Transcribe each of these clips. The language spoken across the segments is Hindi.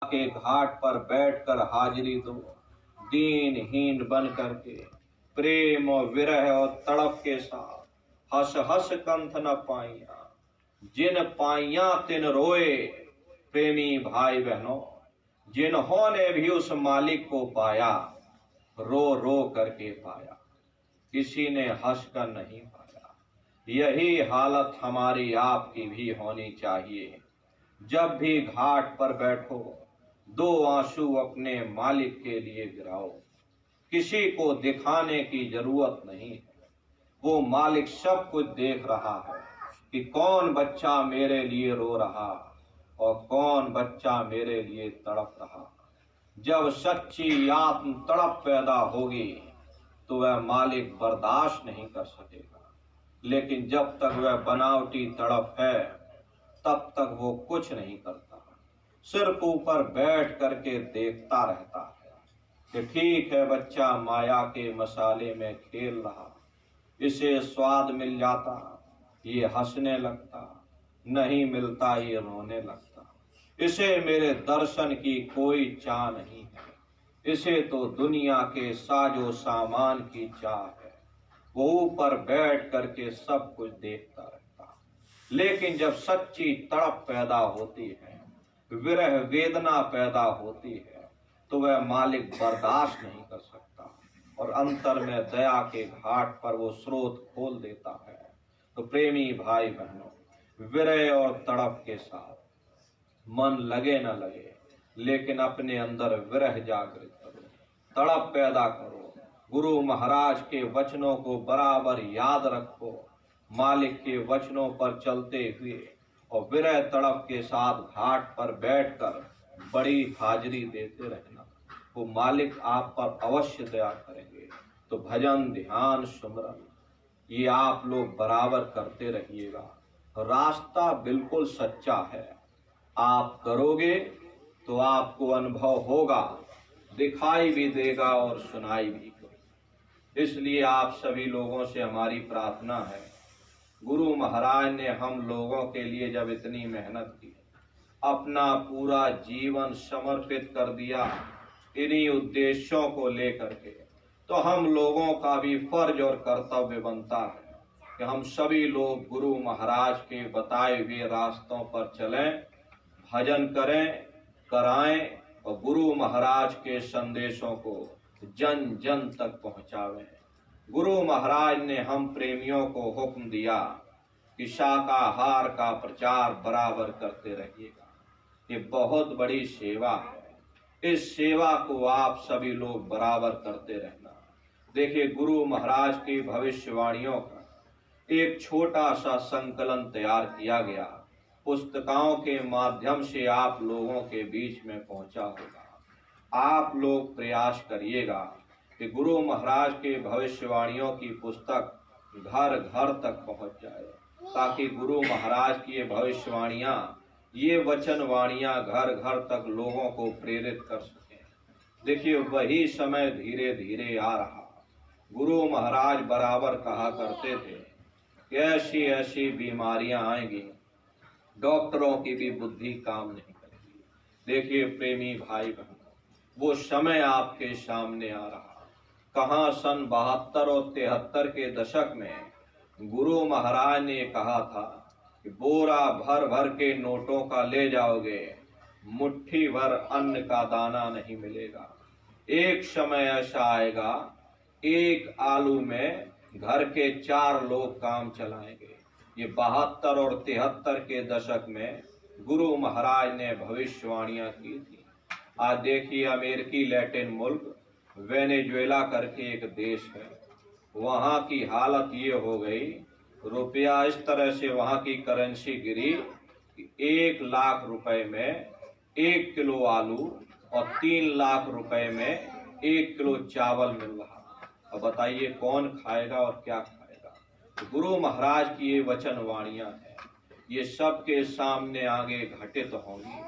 के घाट पर बैठकर हाजिरी दो, दीनहीन बन करके प्रेम और विरह और तड़प के साथ हस हस कंठ न पाइया, जिन पाइया तिन रोए। प्रेमी भाई बहनों, जिन्होंने भी उस मालिक को पाया, रो रो करके पाया, किसी ने हंस कर नहीं पाया। यही हालत हमारी आपकी भी होनी चाहिए। जब भी घाट पर बैठो, दो आंसू अपने मालिक के लिए गिराओ। किसी को दिखाने की जरूरत नहीं है, वो मालिक सब कुछ देख रहा है कि कौन बच्चा मेरे लिए रो रहा और कौन बच्चा मेरे लिए तड़प रहा। जब सच्ची आत्म तड़प पैदा होगी तो वह मालिक बर्दाश्त नहीं कर सकेगा, लेकिन जब तक वह बनावटी तड़प है तब तक वो कुछ नहीं करता, सिर्फ ऊपर बैठ करके देखता रहता है कि ठीक है, बच्चा माया के मसाले में खेल रहा, इसे स्वाद मिल जाता ये हंसने लगता, नहीं मिलता ये रोने लगता, इसे मेरे दर्शन की कोई चाह नहीं है, इसे तो दुनिया के साजो सामान की चाह है। वो ऊपर बैठ करके सब कुछ देखता रहता। लेकिन जब सच्ची तड़प पैदा होती है, विरह वेदना पैदा होती है, तो वह मालिक बर्दाश्त नहीं कर सकता और अंतर में दया के घाट पर वो स्रोत खोल देता है। तो प्रेमी भाई बहनों, विरह और तड़प के साथ मन लगे न लगे, लेकिन अपने अंदर विरह जागृत करो, तड़प पैदा करो, गुरु महाराज के वचनों को बराबर याद रखो, मालिक के वचनों पर चलते हुए और विरह तड़प के साथ घाट पर बैठकर बड़ी हाजिरी देते रहना। वो मालिक आप पर अवश्य दया करेंगे। तो भजन, ध्यान, सुमरन ये आप लोग बराबर करते रहिएगा। रास्ता बिल्कुल सच्चा है, आप करोगे तो आपको अनुभव होगा, दिखाई भी देगा और सुनाई भी देगा। इसलिए आप सभी लोगों से हमारी प्रार्थना है, गुरु महाराज ने हम लोगों के लिए जब इतनी मेहनत की, अपना पूरा जीवन समर्पित कर दिया इन्हीं उद्देश्यों को लेकर के, तो हम लोगों का भी फर्ज और कर्तव्य बनता है कि हम सभी लोग गुरु महाराज के बताए हुए रास्तों पर चलें, भजन करें, कराएं और गुरु महाराज के संदेशों को जन जन तक पहुंचावें। गुरु महाराज ने हम प्रेमियों को हुक्म दिया कि शाकाहार का प्रचार बराबर करते रहिएगा। ये बहुत बड़ी सेवा है, इस सेवा को आप सभी लोग बराबर करते रहना। देखिए, गुरु महाराज की भविष्यवाणियों का एक छोटा सा संकलन तैयार किया गया, पुस्तकों के माध्यम से आप लोगों के बीच में पहुंचा होगा। आप लोग प्रयास करिएगा कि गुरु महाराज के भविष्यवाणियों की पुस्तक घर घर तक पहुंच जाए, ताकि गुरु महाराज की ये भविष्यवाणियां, ये वचनवाणियां घर घर तक लोगों को प्रेरित कर सकें। देखिए, वही समय धीरे धीरे आ रहा। गुरु महाराज बराबर कहा करते थे कि ऐसी ऐसी बीमारियां आएंगी, डॉक्टरों की भी बुद्धि काम नहीं करेगी। देखिए प्रेमी भाई बहनों, वो समय आपके सामने आ रहा। कहाँ सन 72 और 73 के दशक में गुरु महाराज ने कहा था कि बोरा भर भर के नोटों का ले जाओगे, मुट्ठी भर अन्न का दाना नहीं मिलेगा। एक समय ऐसा आएगा, एक आलू में घर के 4 लोग काम चलाएंगे। ये 72 और 73 के दशक में गुरु महाराज ने भविष्यवाणियां की थी। आज देखिए, अमेरिकी लैटिन मुल्क वेनेजुएला करके एक देश है, वहां की हालत ये हो गई, रुपया इस तरह से वहां की करेंसी गिरी कि 1 लाख रुपए में 1 किलो आलू और 3 लाख रुपए में 1 किलो चावल मिल रहा। अब बताइए कौन खाएगा और क्या खाएगा। तो गुरु महाराज की ये वचनवाणियां हैं, ये सबके सामने आगे घटित होंगी।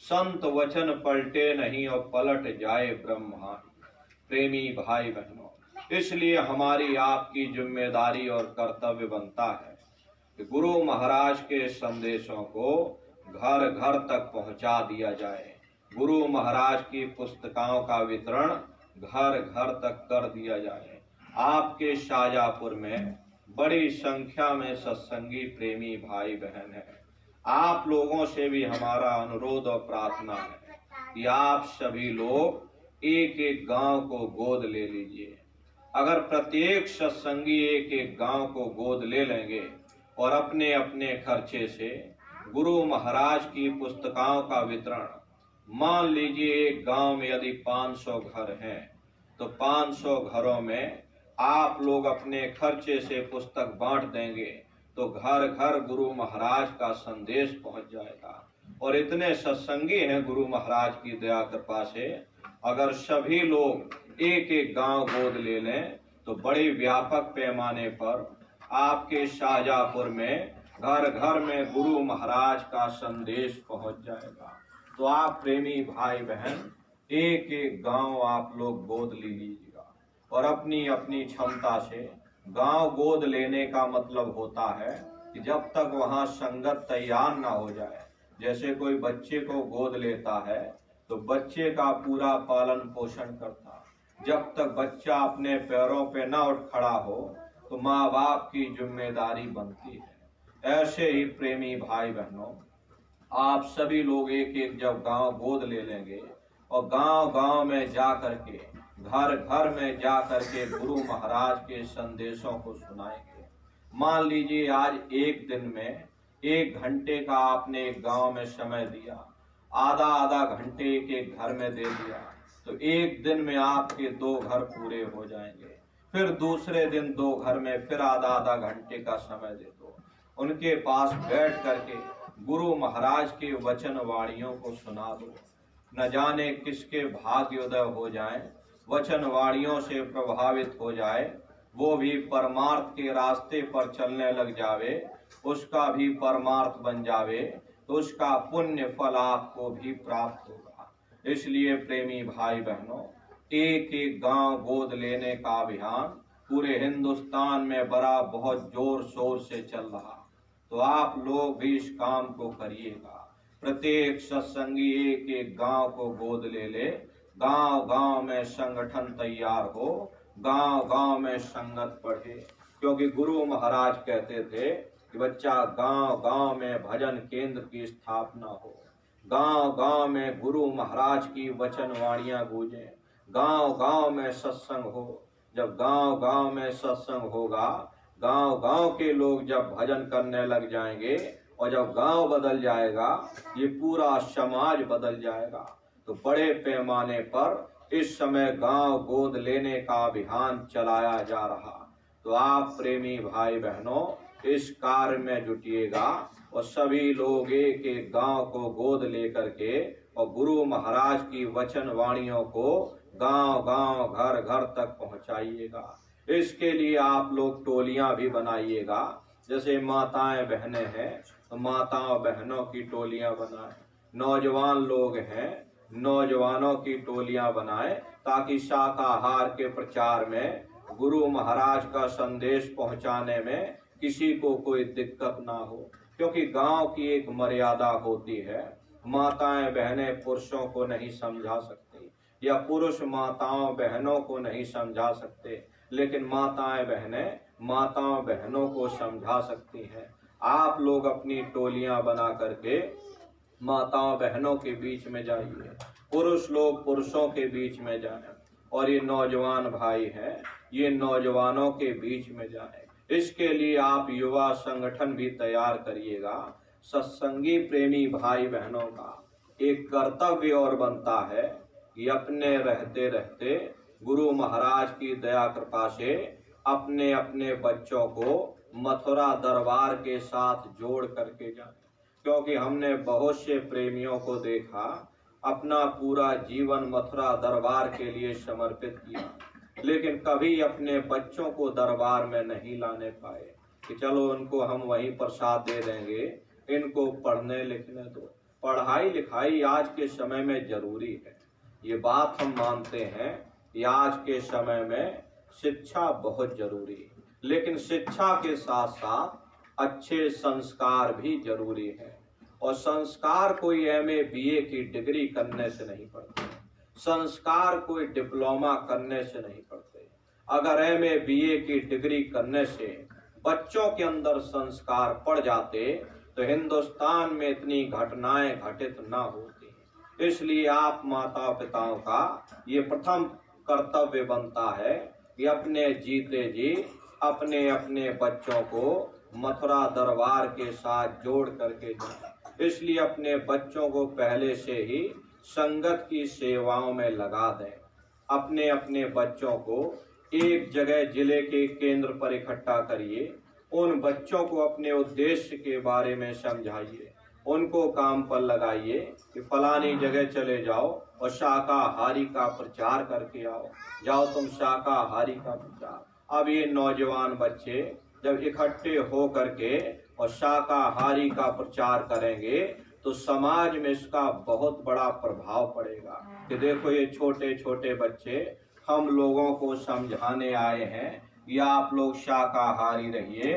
संत वचन पलटे नहीं और पलट जाए ब्रह्मांड। प्रेमी भाई बहनों, इसलिए हमारी आपकी जिम्मेदारी और कर्तव्य बनता है कि गुरु महाराज के संदेशों को घर घर तक पहुंचा दिया जाए। गुरु महाराज की पुस्तकों का वितरण घर घर तक कर दिया जाए। आपके शाजापुर में बड़ी संख्या में सत्संगी प्रेमी भाई बहन हैं। आप लोगों से भी हमारा अनुरोध और प्रार्थना है कि आप सभी लोग एक एक गांव को गोद ले लीजिए। अगर प्रत्येक सत्संगी एक एक गांव को गोद ले लेंगे और अपने अपने खर्चे से गुरु महाराज की पुस्तकों का वितरण, मान लीजिए एक गांव में यदि 500 घर हैं तो 500 घरों में आप लोग अपने खर्चे से पुस्तक बांट देंगे तो घर घर गुरु महाराज का संदेश पहुंच जाएगा। और इतने सत्संगी हैं गुरु महाराज की दया कृपा से, अगर सभी लोग एक एक गांव गोद ले लें तो बड़े व्यापक पैमाने पर आपके शाहजहाँपुर में घर घर में गुरु महाराज का संदेश पहुंच जाएगा। तो आप प्रेमी भाई बहन एक एक गांव आप लोग गोद ले लीजिएगा और अपनी अपनी क्षमता से गांव गोद लेने का मतलब होता है कि जब तक वहां संगत तैयार ना हो जाए, जैसे कोई बच्चे को गोद लेता है तो बच्चे का पूरा पालन पोषण करता, जब तक बच्चा अपने पैरों पे ना उठ खड़ा हो तो माँ बाप की जिम्मेदारी बनती है। ऐसे ही प्रेमी भाई बहनों, आप सभी लोग एक एक जब गांव गोद ले लेंगे और गांव गांव में जा करके, घर घर में जा करके गुरु महाराज के संदेशों को सुनाएंगे। मान लीजिए आज एक दिन में 1 घंटे का आपने एक गांव में समय दिया, आधा आधा घंटे एक एक घर में दे दिया, तो एक दिन में आपके 2 घर पूरे हो जाएंगे। फिर दूसरे दिन 2 घर में फिर आधा आधा घंटे का समय दे दो, उनके पास बैठ करके गुरु महाराज के वचन वाणियों को सुना दो। न जाने किसके भाग्योदय हो जाए, वचन वाणियों से प्रभावित हो जाए, वो भी परमार्थ के रास्ते पर चलने लग जावे, उसका भी परमार्थ बन जावे, तो उसका पुण्य फल आपको भी प्राप्त होगा। इसलिए प्रेमी भाई बहनों, एक एक गांव गोद लेने का अभियान पूरे हिंदुस्तान में बड़ा बहुत जोर शोर से चल रहा, तो आप लोग भी इस काम को करिएगा। प्रत्येक सत्संगी एक एक गांव को गोद ले ले, गांव गांव में संगठन तैयार हो, गांव गांव में संगत बढ़े। क्योंकि गुरु महाराज कहते थे कि बच्चा गांव गांव में भजन केंद्र की स्थापना हो, गांव गांव में गुरु महाराज की वचन वाणियां गूंजे, गांव गांव में सत्संग हो। जब गांव गांव में सत्संग होगा, गांव गांव के लोग जब भजन करने लग जाएंगे और जब गांव बदल जाएगा, ये पूरा समाज बदल जाएगा। तो बड़े पैमाने पर इस समय गांव गोद लेने का अभियान चलाया जा रहा। तो आप प्रेमी भाई बहनों इस कार्य में जुटिएगा और सभी लोग एक एक गांव को गोद लेकर के और गुरु महाराज की वचन वाणियों को गांव गांव घर घर तक पहुंचाइएगा। इसके लिए आप लोग टोलियां भी बनाइएगा। जैसे माताएं बहनें हैं तो माताओं बहनों की टोलियां बनाएं, नौजवान लोग हैं नौजवानों की टोलियां बनाएं, ताकि शाकाहार के प्रचार में, गुरु महाराज का संदेश पहुंचाने में किसी को कोई दिक्कत ना हो। क्योंकि गांव की एक मर्यादा होती है, माताएं बहनें पुरुषों को नहीं समझा सकती या पुरुष माताओं बहनों को नहीं समझा सकते, लेकिन माताएं बहनों को समझा सकती हैं। आप लोग अपनी टोलियां बना करके माताओं बहनों के बीच में जाइए, पुरुष लोग पुरुषों के बीच में जाएं, और ये नौजवान भाई हैं ये नौजवानों के बीच में जाएं। इसके लिए आप युवा संगठन भी तैयार करिएगा। सत्संगी प्रेमी भाई बहनों का एक कर्तव्य और बनता है कि अपने रहते रहते गुरु महाराज की दया कृपा से अपने अपने बच्चों को मथुरा दरबार के साथ जोड़ करके जाएं। क्योंकि हमने बहुत से प्रेमियों को देखा अपना पूरा जीवन मथुरा दरबार के लिए समर्पित किया, लेकिन कभी अपने बच्चों को दरबार में नहीं लाने पाए कि चलो उनको हम वहीं प्रसाद दे देंगे, इनको पढ़ने लिखने दो। पढ़ाई लिखाई आज के समय में जरूरी है, ये बात हम मानते हैं कि आज के समय में शिक्षा बहुत जरूरी है, लेकिन शिक्षा के साथ साथ अच्छे संस्कार भी जरूरी है। और संस्कार कोई एमए बीए की डिग्री करने से नहीं पड़ते, संस्कार कोई डिप्लोमा करने से नहीं पड़ते। अगर एमए बीए की डिग्री करने से बच्चों के अंदर संस्कार पड़ जाते तो हिंदुस्तान में इतनी घटनाएं घटित ना होती। इसलिए आप माता पिताओं का ये प्रथम कर्तव्य बनता है कि अपने जीते जी अपने अपने बच्चों को मथुरा दरबार के साथ जोड़ करके जाए। इसलिए अपने बच्चों को पहले से ही संगत की सेवाओं में लगा दें। अपने अपने बच्चों को एक जगह जिले के केंद्र पर इकट्ठा करिए, उन बच्चों को अपने उद्देश्य के बारे में समझाइए, उनको काम पर लगाइए कि फलानी जगह चले जाओ और शाकाहारी का प्रचार करके आओ, जाओ तुम शाकाहारी का प्रचार। अब ये नौजवान बच्चे जब इकट्ठे हो करके और शाकाहारी का प्रचार करेंगे तो समाज में इसका बहुत बड़ा प्रभाव पड़ेगा कि देखो ये छोटे छोटे बच्चे हम लोगों को समझाने आए हैं कि आप लोग शाकाहारी रहिए,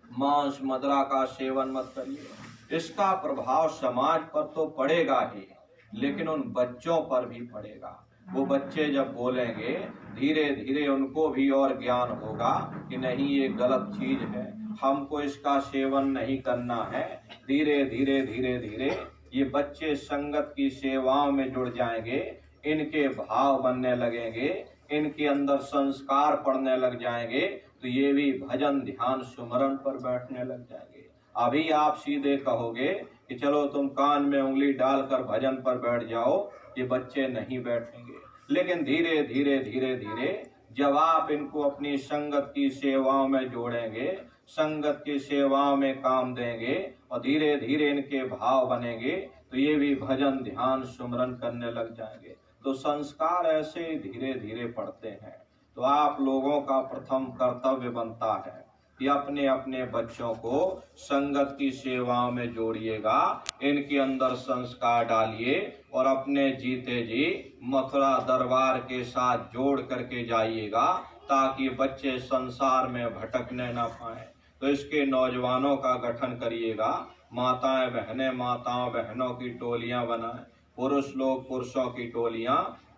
मांस मदिरा का सेवन मत करिए। इसका प्रभाव समाज पर तो पड़ेगा ही, लेकिन उन बच्चों पर भी पड़ेगा। वो बच्चे जब बोलेंगे धीरे धीरे उनको भी और ज्ञान होगा कि नहीं ये गलत चीज है, हमको इसका सेवन नहीं करना है। धीरे धीरे धीरे धीरे ये बच्चे संगत की सेवाओं में जुड़ जाएंगे, इनके भाव बनने लगेंगे, इनके अंदर संस्कार पड़ने लग जाएंगे, तो ये भी भजन ध्यान सुमरन पर बैठने लग जाएंगे। अभी आप सीधे कहोगे कि चलो तुम कान में उंगली डालकर भजन पर बैठ जाओ, ये बच्चे नहीं बैठेंगे। लेकिन धीरे धीरे धीरे धीरे जब आप इनको अपनी संगत की सेवाओं में जोड़ेंगे, संगत की सेवाओं में काम देंगे और धीरे धीरे इनके भाव बनेंगे, तो ये भी भजन ध्यान सुमरन करने लग जाएंगे। तो संस्कार ऐसे ही धीरे धीरे पड़ते हैं। तो आप लोगों का प्रथम कर्तव्य बनता है कि अपने अपने बच्चों को संगत की सेवाओं में जोड़िएगा, इनके अंदर संस्कार डालिए और अपने जीते जी मथुरा दरबार के साथ जोड़ करके जाइएगा, ताकि बच्चे संसार में भटकने ना पाए। तो इसके नौजवानों का गठन करिएगा, माताएं बहनें माताओं बहनों की टोलियां बनाएं, पुरुष लोग पुरुषों की टोलियां,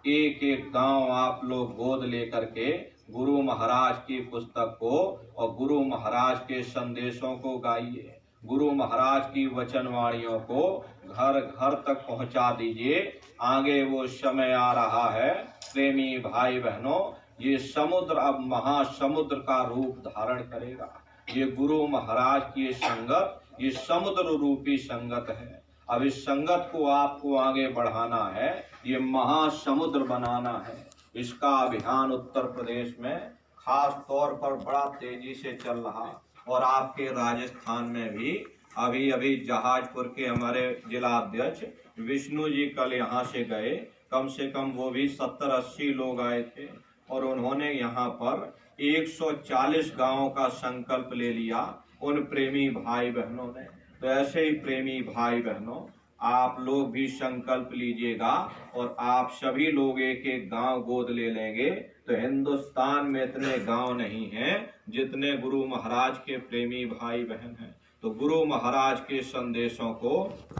एक एक गांव आप लोग गोद लेकर के गुरु महाराज की पुस्तक को और गुरु महाराज के संदेशों को गाइए, गुरु महाराज की वचनवाणियों को घर घर तक पहुंचा दीजिए। आगे वो समय आ रहा है प्रेमी भाई बहनों, ये समुद्र अब महासमुद्र का रूप धारण करेगा। ये गुरु महाराज की संगत ये समुद्र रूपी संगत है। अब इस संगत को आपको आगे बढ़ाना है, ये महासमुद्र बनाना है। इसका अभियान उत्तर प्रदेश में खास तौर पर बड़ा तेजी से चल रहा, और आपके राजस्थान में भी अभी अभी जहाजपुर के हमारे जिला अध्यक्ष विष्णु जी कल यहाँ से गए, कम से कम वो भी 70-80 लोग आए थे, और उन्होंने यहाँ पर 140 गांवों का संकल्प ले लिया उन प्रेमी भाई बहनों ने। तो ऐसे ही प्रेमी भाई बहनों आप लोग भी संकल्प लीजिएगा, और आप सभी लोग एक एक गांव गोद ले लेंगे तो हिंदुस्तान में इतने गांव नहीं हैं जितने गुरु महाराज के प्रेमी भाई बहन हैं। तो गुरु महाराज के संदेशों को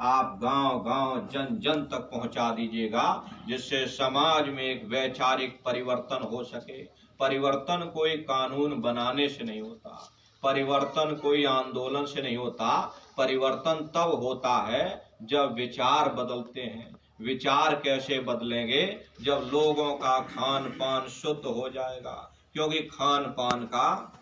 आप गांव गांव जन जन तक पहुंचा दीजिएगा, जिससे समाज में एक वैचारिक परिवर्तन हो सके। परिवर्तन कोई कानून बनाने से नहीं होता, परिवर्तन कोई आंदोलन से नहीं होता, परिवर्तन तब होता है जब विचार बदलते हैं। विचार कैसे बदलेंगे? जब लोगों का खान पान शुद्ध हो जाएगा, क्योंकि खान पान का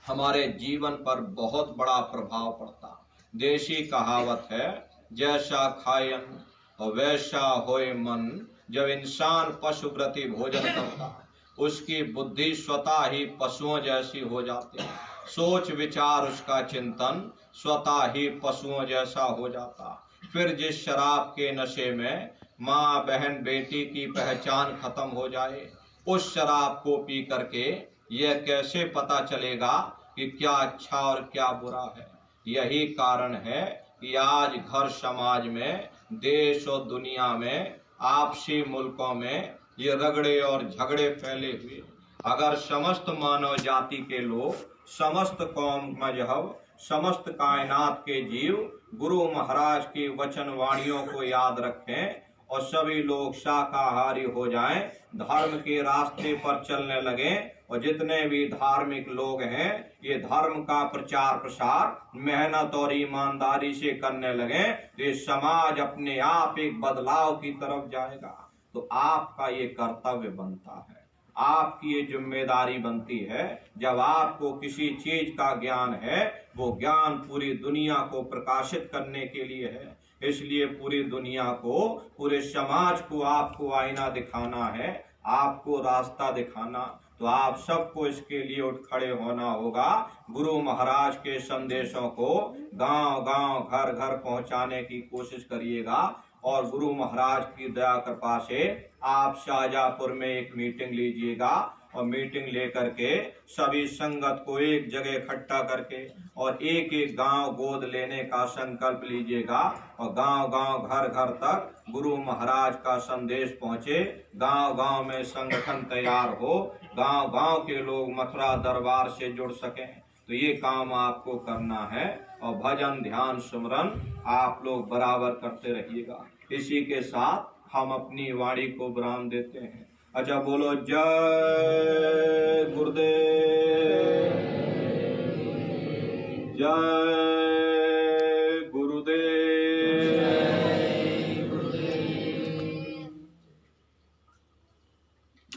हमारे जीवन पर बहुत बड़ा प्रभाव पड़ता। देशी कहावत है, जैसा खाए अन्न और वैसा होए मन। जब इंसान पशु प्रति भोजन करता, उसकी बुद्धि स्वतः ही पशुओं जैसी हो जाती है, सोच विचार उसका चिंतन स्वतः ही पशुओं जैसा हो जाता। फिर जिस शराब के नशे में माँ बहन बेटी की पहचान खत्म हो जाए, उस शराब को पी करके यह कैसे पता चलेगा कि क्या अच्छा और क्या बुरा है। यही कारण है कि आज घर समाज में, देश और दुनिया में, आपसी मुल्कों में ये रगड़े और झगड़े फैले हुए। अगर समस्त मानव जाति के लोग, समस्त कौम मजहब, समस्त कायनात के जीव गुरु महाराज की वचन वाणियों को याद रखें और सभी लोग शाकाहारी हो जाएं, धर्म के रास्ते पर चलने लगें। और जितने भी धार्मिक लोग हैं ये धर्म का प्रचार प्रसार मेहनत और ईमानदारी से करने लगें, तो ये समाज अपने आप एक बदलाव की तरफ जाएगा। तो आपका ये कर्तव्य बनता है, आपकी ये जिम्मेदारी बनती है। जब आपको किसी चीज का ज्ञान है, वो ज्ञान पूरी दुनिया को प्रकाशित करने के लिए है। इसलिए पूरी दुनिया को, पूरे समाज को आपको आईना दिखाना है, आपको रास्ता दिखाना। तो आप सबको इसके लिए उठ खड़े होना होगा। गुरु महाराज के संदेशों को गांव गांव घर घर पहुंचाने की कोशिश करिएगा। और गुरु महाराज की दया कृपा से आप शाहजहाँपुर में एक मीटिंग लीजिएगा और मीटिंग लेकर के सभी संगत को एक जगह इकट्ठा करके और एक एक गांव गोद लेने का संकल्प लीजिएगा। और गांव गांव घर घर तक गुरु महाराज का संदेश पहुंचे, गांव गांव में संगठन तैयार हो, गांव गांव के लोग मथुरा दरबार से जुड़ सकें। तो ये काम आपको करना है और भजन ध्यान सुमरन आप लोग बराबर करते रहिएगा। इसी के साथ हम अपनी वाणी को विराम देते हैं। अच्छा, बोलो जय गुरुदेव, जय